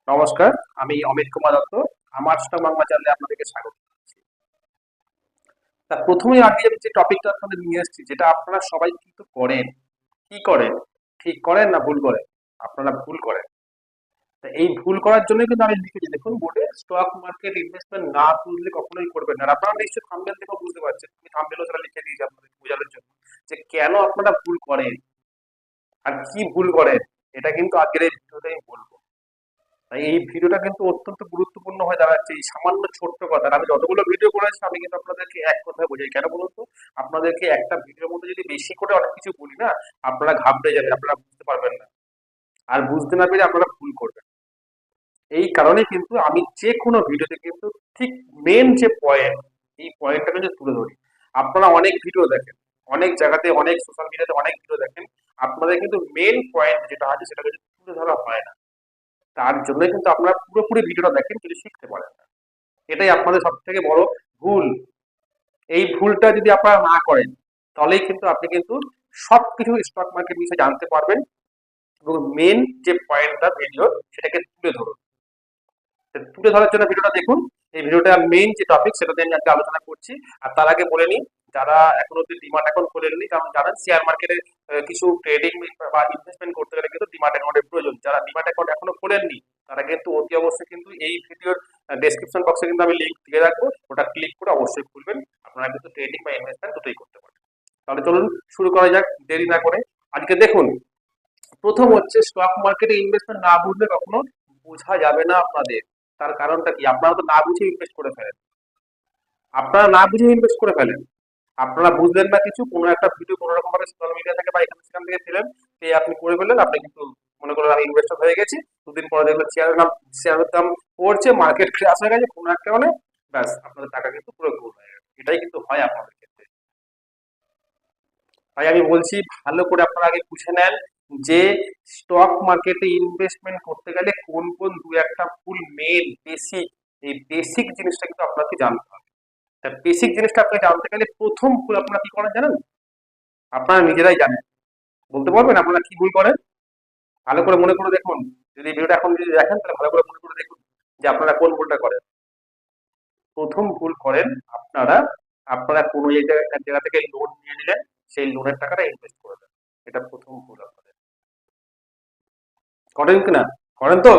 নমস্কার, আমি অমিত কুমার দত্ত। আমার স্টক বাংলা চ্যানেলে আপনাদেরকে স্বাগত জানাচ্ছি। তা প্রথমেই আগে আমি যে টপিকটা আপনাদের নিয়ে এসেছি, যেটা আপনারা সবাই কিন্তু করেন। কি করেন? ঠিক করেন না ভুল করেন? আপনারা ভুল করেন। তা এই ভুল করার জন্য কিন্তু আমি লিখেছি, দেখুন বোর্ডে, স্টক মার্কেট ইনভেস্টমেন্ট না বুঝলে কখনোই করবেন না। আর আপনারা নিশ্চয়ই থাম্বনেল দেখে বুঝতে পারছেন, আমি থাম্বনেলও সেটা লিখে দিয়েছি আপনাদের বোঝানোর জন্য, যে কেন আপনারা ভুল করেন আর কি ভুল করেন। এটা কিন্তু আজকের এই ভিডিওতে আমি বলবো। তাই এই ভিডিওটা কিন্তু অত্যন্ত গুরুত্বপূর্ণ হয়ে দাঁড়াচ্ছে। এই সামান্য ছোট্ট কথা, আমি যতগুলো ভিডিও করেছি আমি কিন্তু আপনাদেরকে এক কথায় বোঝাই। কেন বলুন তো? আপনাদেরকে একটা ভিডিওর মধ্যে যদি বেশি করে অনেক কিছু বলি না, আপনারা ঘাবড়ে যাবেন, আপনারা বুঝতে পারবেন না। আর বুঝতে না পেরে আপনারা ভুল করবেন। এই কারণে কিন্তু আমি যে কোনো ভিডিওতে কিন্তু ঠিক মেন যে পয়েন্ট, এই পয়েন্টটা কিন্তু তুলে ধরি। আপনারা অনেক ভিডিও দেখেন, অনেক জায়গাতে, অনেক সোশ্যাল মিডিয়াতে অনেক ভিডিও দেখেন, আপনাদের কিন্তু মেন পয়েন্ট যেটা আছে সেটা কিন্তু তুলে ধরা হয় না। তার জন্য কিন্তু আপনারা পুরোপুরি ভিডিওটা দেখেন, কিন্তু শিখতে পারেন না। এটাই আপনাদের সব থেকে বড় ভুল। এই ভুলটা যদি আপনারা না করেন, তাহলেই কিন্তু আপনি কিন্তু সবকিছু স্টক মার্কেট বিষয়ে জানতে পারবেন, এবং মেন যে পয়েন্টটা ভিডিও, সেটাকে তুলে ধরুন। তুলে ধরার জন্য ভিডিওটা দেখুন। এই ভিডিওটা মেইন যে টপিক, সেটা নিয়ে আমি আজকে আলোচনা করছি। আর তার আগে বলে নিই, যারা এখন অব্দি ডিমাট অ্যাকাউন্ট খোলেননি, কারণ জানেন শেয়ার মার্কেটে কিছু ট্রেডিং বা ইনভেস্টমেন্ট করতে গেলে কিন্তু ডিমাট অ্যাকাউন্টের প্রয়োজন। যারা ডিমাট অ্যাকাউন্ট এখনো খোলেননি, তারা কিন্তু অতি অবশ্যই কিন্তু এই ভিডিওর ডেসক্রিপশন বক্সে কিন্তু আমি লিঙ্ক দিয়ে রাখবো, ওটা ক্লিক করে অবশ্যই খুলবেন। আপনারা কিন্তু ট্রেডিং বা ইনভেস্টমেন্ট দুটোই করতে পারেন। তাহলে চলুন শুরু করা যাক, দেরি না করে। আজকে দেখুন, প্রথম হচ্ছে, স্টক মার্কেটে ইনভেস্টমেন্ট না বুঝলে কখনো বোঝা যাবে না আপনাদের। তার কারণটা কি? আপনারা তো না বুঝে ইনভেস্ট করে ফেলেন। আপনারা না বুঝে ইনভেস্ট করে ফেলেন। আপনারা বুঝলেন না কিছু, কোনো একটা ভিডিও কোনো রকম ভাবে সোশ্যাল মিডিয়া থেকে বা এখান সেখান থেকে পেলেন, পেয়ে আপনি করে ফেললেন। আপনি কিন্তু মনে করেন আমি ইনভেস্টর হয়ে গেছি, দুদিন পরে দেখবেন শেয়ারের দাম পড়ছে, মার্কেট ক্র্যাশ হয়ে গেছে কোনো একটা কারণে, ব্যাস আপনাদের টাকা কিন্তু পুরো গুল হয়ে গেছে। এটাই কিন্তু হয় আপনাদের ক্ষেত্রে। তাই আমি বলছি, ভালো করে আপনারা আগে বুঝে নেন যে স্টক মার্কেটে ইনভেস্টমেন্ট করতে গেলে কোন কোন দু একটা ফুল মেন বেসিক, এই বেসিক জিনিসটা কিন্তু আপনাকে জানতে হবে। তা বেসিক জিনিসটা আপনি জানতে গেলে প্রথম ভুল আপনারা কি করেন জানেন? আপনারা নিজেরাই জানেন। বলতে পারবেন আপনারা কি ভুল করেন? ভালো করে মনে করে দেখুন। যদি ভিডিওটা এখন যদি দেখেন, তাহলে ভালো করে মনে করে দেখুন যে আপনারা কোন ভুলটা করেন। প্রথম ভুল করেন আপনারা, আপনারা কোনো এক জায়গা থেকে লোন নিয়ে নিলেন, সেই লোনের টাকাটা ইনভেস্ট করে দেন। এটা প্রথম ভুল আপনাদের। করেন কিনা? করেন তো?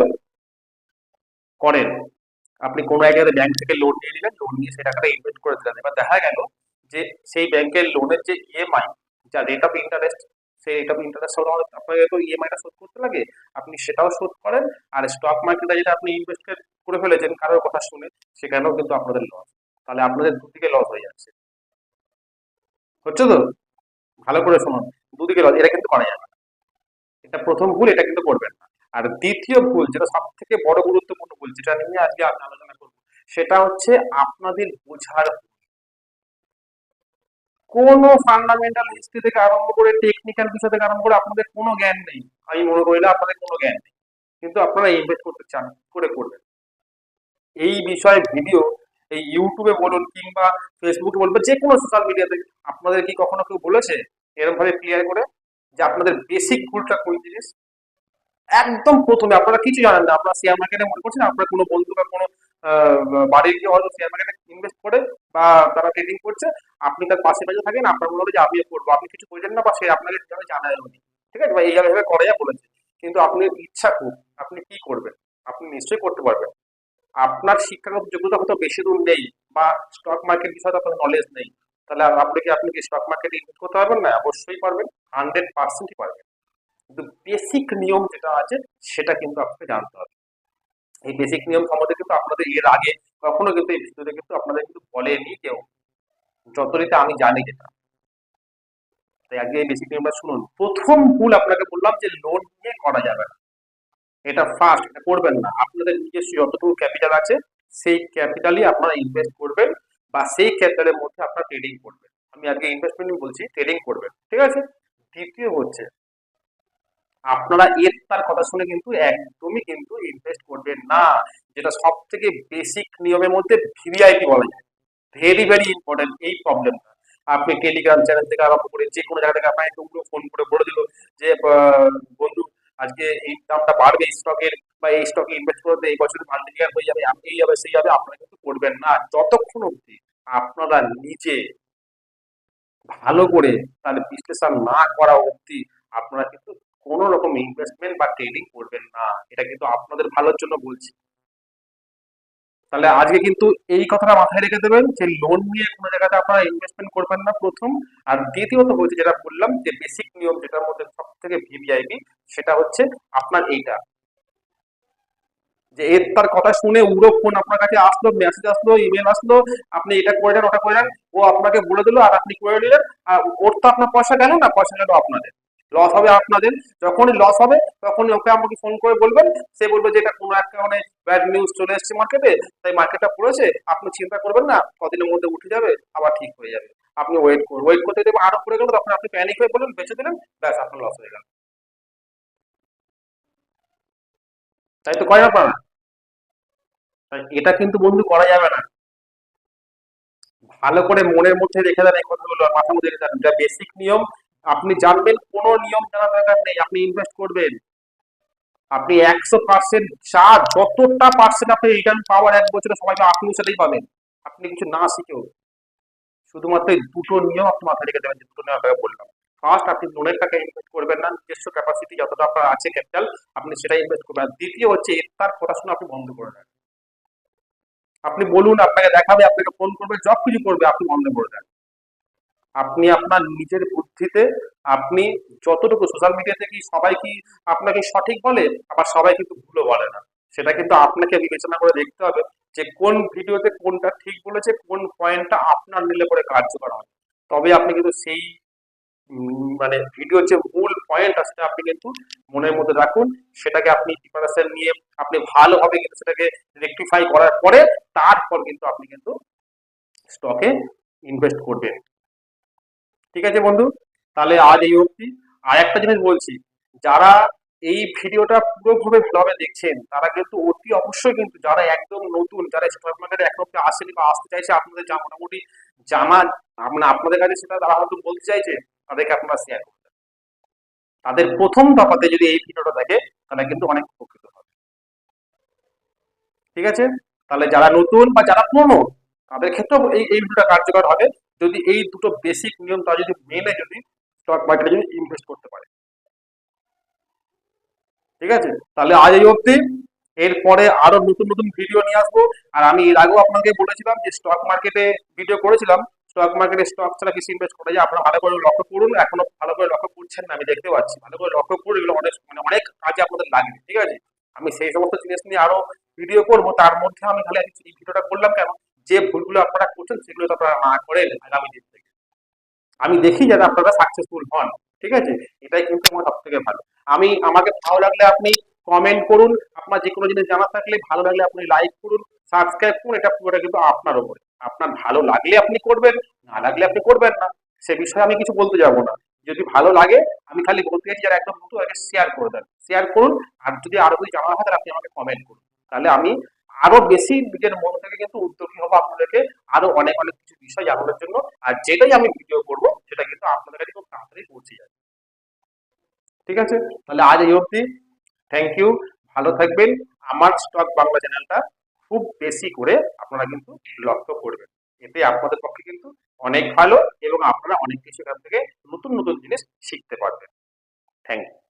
করেন। আপনি কোনো এক জায়গায় ব্যাংক থেকে লোন নিয়ে নিলেন, লোন নিয়ে সেই টাকাটা ইনভেস্ট করে দিলেন। এবার দেখা গেল যে সেই ব্যাংকের লোনের যে ইএমআই, যা রেট অফ ইন্টারেস্ট, সেই রেট অফ ইন্টারেস্ট আপনাকে তো ইএমআইটা শোধ করতে লাগে, আপনি সেটাও শোধ করেন। আর স্টক মার্কেটে যেটা আপনি ইনভেস্ট করে ফেলেছেন কারোর কথা শুনে, সেখানেও কিন্তু আপনাদের লস। তাহলে আপনাদের দুদিকে লস হয়ে যাচ্ছে। হচ্ছে তো? ভালো করে শুনুন, দুদিকে লস, এটা কিন্তু করা যাবে না। এটা প্রথম ভুল, এটা কিন্তু করবেন না। আর দ্বিতীয় ভুল, যেটা সব থেকে বড় গুরুত্বপূর্ণ ভুল, যেটা নিয়ে আজকে আমি আলোচনা করবো, সেটা হচ্ছে আপনাদের বোঝার। কোনো ফান্ডামেন্টাল হিস্ট্রি থেকে আরম্ভ করে টেকনিক্যাল বিষয় থেকে আরম্ভ করে আপনাদের কোনো জ্ঞান নেই। আমি মনে করি না আপনাদের কোনো জ্ঞান নেই, কিন্তু আপনারা ইনভেস্ট করতে চান, করে করবেন। এই বিষয়ে ভিডিও, এই ইউটিউবে বলুন কিংবা ফেসবুকে বলুন বা যে কোনো সোশ্যাল মিডিয়াতে, আপনাদের কি কখনো কেউ বলেছে এরকম ভাবে ক্লিয়ার করে যে আপনাদের বেসিক ভুলটা কোন জিনিস? একদম প্রথমে আপনারা কিছু জানেন না, আপনারা শেয়ার মার্কেটে মনে করছেন আপনার কোনো বন্ধু বা কোনো আহ, বাড়ির কেউ হয়তো শেয়ার মার্কেটে ইনভেস্ট করে বা তারা ট্রেডিং করছে, আপনি তার পাশে পাশে থাকেন, আপনার মনে হলো যে আমিও করবো, আপনি কিছু বলছেন না বা সে আপনাকে যেভাবে জানায় উনি, ঠিক আছে, বা এইভাবে করে যা বলেছে, কিন্তু আপনি ইচ্ছা খুব, আপনি কি করবেন? আপনি নিশ্চয়ই করতে পারবেন। আপনার শিক্ষাগত যোগ্যতা হয়তো বেশি দূর নেই, বা স্টক মার্কেট বিষয়ে আপনার নলেজ নেই, তাহলে আপনি কি স্টক মার্কেটে ইনভেস্ট করতে পারবেন না? অবশ্যই পারবেন, 100%ই পারবেন। কিন্তু বেসিক নিয়ম যেটা আছে, সেটা কিন্তু আপনাকে জানতে হবে। এই বেসিক নিয়ম সম্বন্ধে কিন্তু আপনাদের এর আগে কখনো কিন্তু এই ভিডিওতে কিন্তু আপনাদের কিন্তু বলেনি কেউ, যতটা আমি জানি যেটা। তাই আগে এই বেসিক নিয়মটা শুনুন। প্রথম ভুল আপনাকে বললাম যে লোন নিয়ে করা যাবে না। এটা ফার্স্ট, এটা করবেন না। আপনাদের নিজস্ব যতটুকু ক্যাপিটাল আছে, সেই ক্যাপিটালই আপনারা ইনভেস্ট করবেন, বা সেই ক্যাপিটালের মধ্যে আপনারা ট্রেডিং করবেন। আমি আগে ইনভেস্টমেন্ট বলছি, ট্রেডিং করবেন, ঠিক আছে? দ্বিতীয় হচ্ছে, আপনারা এর তার কথা শুনে কিন্তু একদমই কিন্তু ইনভেস্ট করবেন না। যেটা সব থেকে বেসিক নিয়মের মধ্যে ভিভিআইপি বলা যায়, ভেরি ভেরি ইম্পর্টেন্ট এই প্রবলেমটা। আপনি টেলিগ্রাম চ্যানেল থেকে আরম্ভ করে যে কোনো জায়গা থেকে আপনাকে কেউ ফোন করে বলে দিল যে বন্ধু, আজকে এই দামটা বাড়বে স্টকের, বা এই স্টকে ইনভেস্ট করতে এই বছর মাল্টিপ্লিয়ার হয়ে যাবে, এই হবে সেই হবে, আপনারা কিন্তু করবেন না যতক্ষণ অবধি আপনারা নিজে ভালো করে তার বিশ্লেষণ না করা অবধি আপনারা কিন্তু কোনো রকম ইনভেস্টমেন্ট বা ট্রেডিং করবেন না। এটা কিন্তু আপনাদের ভালোর জন্য বলছি। তাহলে আজকে কিন্তু এই কথাটা মাথায় রেখে দেবেন যে লোন নিয়ে কোনো জায়গাতে আপনারা ইনভেস্টমেন্ট করবেন না, প্রথম। আর দ্বিতীয়ত হচ্ছে যেটা বললাম যে বেসিক নিয়ম, যেটার মধ্যে সব থেকে ভিভিআইপি, সেটা হচ্ছে আপনার এইটা, যে এর তার কথা শুনে উড়ো ফোন আপনার কাছে আসলো, মেসেজ আসলো, ইমেল আসলো, আপনি এটা করে দেন ওটা করে দেন, ও আপনাকে বলে দিল আর আপনি করে নিলেন, আর ওর তো আপনার পয়সা গেল না, পয়সা গেল আপনাদের, লস হবে আপনাদের। যখনই লস হবে তখনই ওকে আমাকে ফোন করে বলবেন, সে বলবে যে এটা কোনো একটা মানে ব্যাড নিউজ চলে এসেছে মার্কেটে, তাই মার্কেটটা পড়েছে, আপনি চিন্তা করবেন না, কদিনের মধ্যে উঠে যাবে, আবার ঠিক হয়ে যাবে। আপনি ওয়েট করুন, ওয়েট করতে দেবেন, আরো পড়ে গেল, তখন আপনি প্যানিক হয়ে বললেন, বেঁচে দিলেন, ব্যাস আপনার লস হয়ে গেল। তাই তো করেন আপনারা। তাই এটা কিন্তু বন্ধু করা যাবে না। ভালো করে মনের মধ্যে রেখে দেন এই কথাগুলো, আর মাথার মধ্যে রেখে দেন, এটা বেসিক নিয়ম। আপনি জানবেন, কোনো নিয়ম জানার দরকার নেই, আপনি ইনভেস্ট করবেন, আপনি 100% যা যতটা পার্সেন্ট আপনি রিটার্ন পাওয়ার এক বছরে সবাই তো আপনি সেটাই পাবেন, আপনি কিছু না শিখেও। শুধুমাত্র এই দুটো নিয়ম আপনি মাথায় রেখে দেবেন, যে দুটো নিয়ম আপনাকে বললাম। ফার্স্ট, আপনি লোনের টাকা ইনভেস্ট করবেন না, নিজস্ব ক্যাপাসিটি যতটা আপনার আছে ক্যাপিটাল, আপনি সেটাই ইনভেস্ট করবেন। আর দ্বিতীয় হচ্ছে এর তার পড়াশোনা আপনি বন্ধ করে দেন। আপনি বলুন, আপনাকে দেখাবে, আপনাকে ফোন করবে, সব কিছু করবে, আপনি বন্ধ করে দেন। আপনি আপনার নিজের বুদ্ধিতে, আপনি যতটুকু সোশ্যাল মিডিয়াতে কি সবাই কি আপনাকে সঠিক বলে, আবার সবাই কিন্তু ভুলও বলে না, সেটা কিন্তু আপনাকে বিবেচনা করে দেখতে হবে যে কোন ভিডিওতে কোনটা ঠিক বলেছে, কোন পয়েন্টটা আপনার নিলে পরে কার্যকর হবে। তবে আপনি কিন্তু সেই মানে ভিডিওর যে মূল পয়েন্ট আছে আপনি কিন্তু মনের মধ্যে রাখুন, সেটাকে আপনি প্রিপারেশন নিয়ে আপনি ভালোভাবে কিন্তু সেটাকে রেকটিফাই করার পরে তারপর কিন্তু আপনি কিন্তু স্টকে ইনভেস্ট করবেন। ঠিক আছে বন্ধু, তাহলে আজ এই অবধি। আর একটা জিনিস বলছি, যারা এই ভিডিওটা পুরোভাবে ভালোভাবে দেখছেন তারা কিন্তু অতি অবশ্যই, কিন্তু যারা একদম নতুন, যারা স্টক মার্কেটে এক অব্দি আসেনি বা আসতে চাইছে, আপনাদের যা মোটামুটি জানা মানে আপনাদের কাছে সেটা তারা হয়তো বলতে চাইছে, তাদেরকে আপনারা শেয়ার করবেন। তাদের প্রথম দফাতে যদি এই ভিডিওটা দেখে তাহলে কিন্তু অনেক উপকৃত হবে। ঠিক আছে, তাহলে যারা নতুন বা যারা পুরনো তাদের ক্ষেত্রেও এই ভিডিওটা কার্যকর হবে, যদি এই দুটো বেসিক নিয়ম তারা যদি মেনে যদি স্টক মার্কেটে যদি ইনভেস্ট করতে পারে। ঠিক আছে, তাহলে আজ এই অবধি। এরপরে আরো নতুন নতুন ভিডিও নিয়ে আসবো। আর আমি এর আগেও আপনাকে বলেছিলাম যে স্টক মার্কেটে ভিডিও করেছিলাম, স্টক মার্কেটে স্টক ছাড়া কিছু ইনভেস্ট করা যায়, আপনারা ভালো করে লক্ষ্য করুন, এখনো ভালো করে লক্ষ্য করছেন না আমি দেখতে পাচ্ছি, ভালো করে লক্ষ্য করুন, এগুলো অনেক মানে অনেক কাজে আপনাদের লাগবে। ঠিক আছে, আমি সেই সমস্ত জিনিস নিয়ে আরো ভিডিও করবো, তার মধ্যে আমি খালি এই ভিডিওটা করলাম কেন, যে ভুলগুলো আপনারা করছেন সেগুলো তো আপনারা না করেন আগামী দিন থেকে, আমি দেখি যাতে আপনারা সাকসেসফুল হন। ঠিক আছে, এটাই কিন্তু আমার সব থেকে ভালো। আমি আমাকে ভালো লাগলে আপনি কমেন্ট করুন, আপনার যে কোনো জিনিস জানা থাকলে ভালো লাগলে আপনি লাইক করুন, সাবস্ক্রাইব করুন, এটা পুরোটা কিন্তু আপনার উপরে। আপনার ভালো লাগলে আপনি করবেন, না লাগলে আপনি করবেন না, সে বিষয়ে আমি কিছু বলতে যাবো না। যদি ভালো লাগে, আমি খালি বলতে চাইছি যারা একদম নতুন আগে শেয়ার করে দেন, শেয়ার করুন। আর যদি আরো কিছু জানা হয় তাহলে আপনি আমাকে কমেন্ট করুন, তাহলে আমি আরো বেশি নিজের মন থেকে কিন্তু উদ্যোগী হবো আপনাদেরকে আরো অনেক অনেক কিছু বিষয় জানানোর জন্য। আর যেটাই আমি ভিডিও করবো সেটা কিন্তু আপনাদের কাছে খুব তাড়াতাড়ি পৌঁছে যাবে। ঠিক আছে, তাহলে আজ এই অবধি। থ্যাংক ইউ, ভালো থাকবেন। আমার স্টক বাংলা চ্যানেলটা খুব বেশি করে আপনারা কিন্তু লক্ষ্য করবেন, এতে আপনাদের পক্ষে কিন্তু অনেক ভালো, এবং আপনারা অনেক কিছু এখান থেকে নতুন নতুন জিনিস শিখতে পারবেন। Thank you.